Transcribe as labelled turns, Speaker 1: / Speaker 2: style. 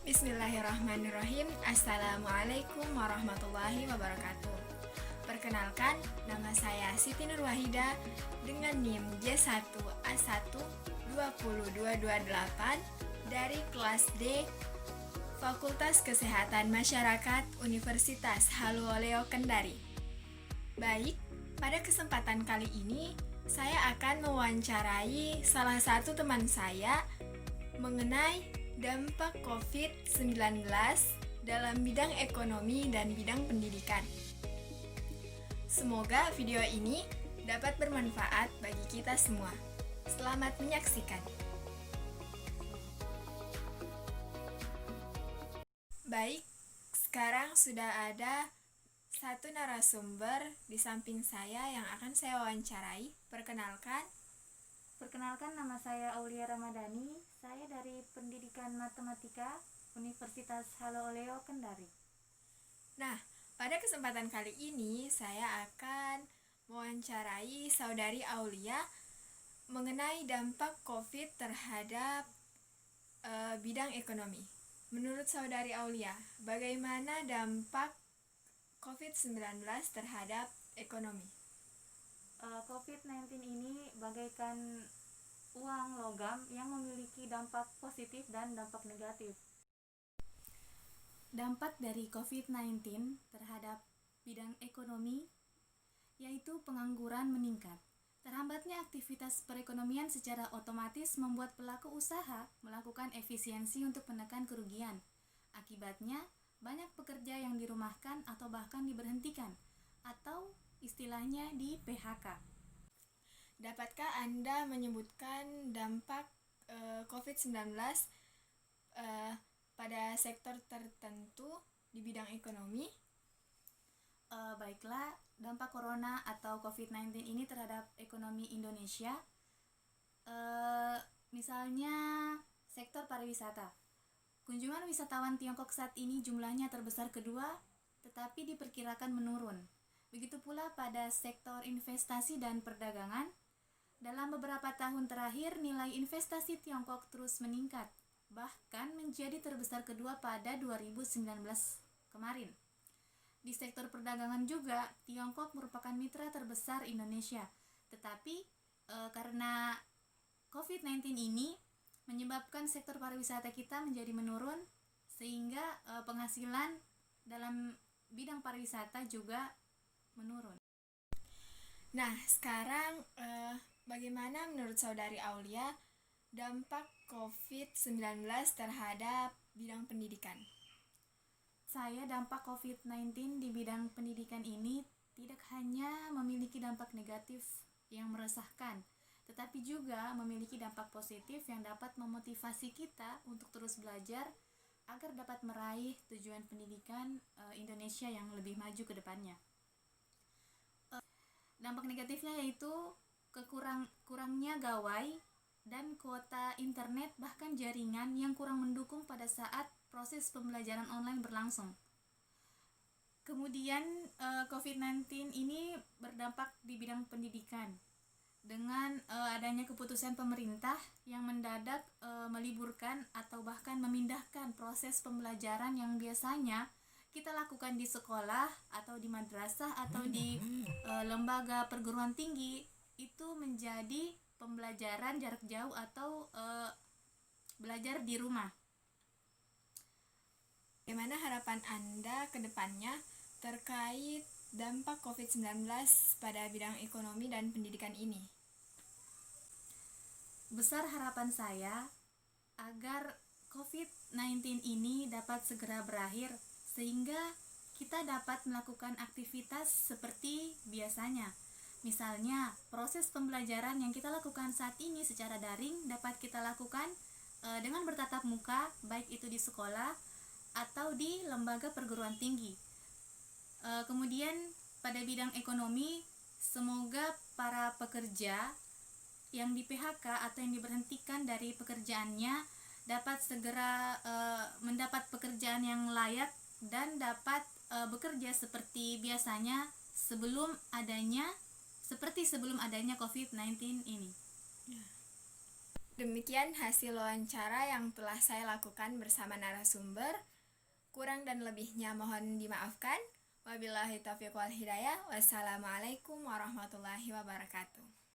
Speaker 1: Bismillahirrahmanirrahim. Assalamualaikum warahmatullahi wabarakatuh. Perkenalkan, nama saya Siti Nurwahida dengan NIM J1A1 20228 dari kelas D Fakultas Kesehatan Masyarakat Universitas Haluoleo Kendari. Baik, pada kesempatan kali ini saya akan mewawancarai salah satu teman saya mengenai dampak COVID-19 dalam bidang ekonomi dan bidang pendidikan. Semoga video ini dapat bermanfaat bagi kita semua. Selamat menyaksikan. Baik, sekarang sudah ada satu narasumber di samping saya yang akan saya wawancarai.
Speaker 2: Perkenalkan, nama saya Aulia Ramadhani. Saya dari Pendidikan Matematika Universitas Haluoleo Kendari.
Speaker 1: Nah, pada kesempatan kali ini saya akan mewawancarai Saudari Aulia mengenai dampak COVID terhadap bidang ekonomi. Menurut Saudari Aulia, bagaimana dampak COVID-19 terhadap ekonomi?
Speaker 2: COVID-19 ini bagaikan uang logam yang memiliki dampak positif dan dampak negatif. Dampak dari COVID-19 terhadap bidang ekonomi yaitu pengangguran meningkat. Terhambatnya aktivitas perekonomian secara otomatis membuat pelaku usaha melakukan efisiensi untuk menekan kerugian. Akibatnya, banyak pekerja yang dirumahkan atau bahkan diberhentikan atau istilahnya di PHK.
Speaker 1: Dapatkah Anda menyebutkan dampak COVID-19 pada sektor tertentu di bidang ekonomi?
Speaker 2: Baiklah, dampak corona atau COVID-19 ini terhadap ekonomi Indonesia, misalnya sektor pariwisata. Kunjungan wisatawan Tiongkok saat ini jumlahnya terbesar kedua, tetapi diperkirakan menurun. Begitu pula pada sektor investasi dan perdagangan. Dalam beberapa tahun terakhir, nilai investasi Tiongkok terus meningkat, bahkan menjadi terbesar kedua pada 2019 kemarin. Di sektor perdagangan juga, Tiongkok merupakan mitra terbesar Indonesia. Tetapi karena COVID-19 ini menyebabkan sektor pariwisata kita menjadi menurun, sehingga penghasilan dalam bidang pariwisata juga menurun.
Speaker 1: Nah, sekarang bagaimana menurut Saudari Aulia dampak COVID-19 terhadap bidang pendidikan?
Speaker 2: Saya dampak COVID-19 di bidang pendidikan ini tidak hanya memiliki dampak negatif yang meresahkan, tetapi juga memiliki dampak positif yang dapat memotivasi kita untuk terus belajar agar dapat meraih tujuan pendidikan Indonesia yang lebih maju ke depannya. Dampak negatifnya yaitu kurangnya gawai dan kuota internet bahkan jaringan yang kurang mendukung pada saat proses pembelajaran online berlangsung. Kemudian COVID-19 ini berdampak di bidang pendidikan dengan adanya keputusan pemerintah yang mendadak meliburkan atau bahkan memindahkan proses pembelajaran yang biasanya kita lakukan di sekolah atau di madrasah atau di lembaga perguruan tinggi, itu menjadi pembelajaran jarak jauh atau belajar di rumah.
Speaker 1: Bagaimana harapan Anda ke depannya terkait dampak COVID-19 pada bidang ekonomi dan pendidikan ini?
Speaker 2: Besar harapan saya agar COVID-19 ini dapat segera berakhir sehingga kita dapat melakukan aktivitas seperti biasanya. Misalnya, proses pembelajaran yang kita lakukan saat ini secara daring dapat kita lakukan dengan bertatap muka, baik itu di sekolah atau di lembaga perguruan tinggi. Kemudian pada bidang ekonomi, semoga para pekerja yang di PHK atau yang diberhentikan dari pekerjaannya dapat segera mendapat pekerjaan yang layak dan dapat bekerja seperti biasanya sebelum adanya COVID-19 ini.
Speaker 1: Demikian hasil wawancara yang telah saya lakukan bersama narasumber. Kurang dan lebihnya mohon dimaafkan. Wabillahi taufiq wal hidayah. Wassalamualaikum warahmatullahi wabarakatuh.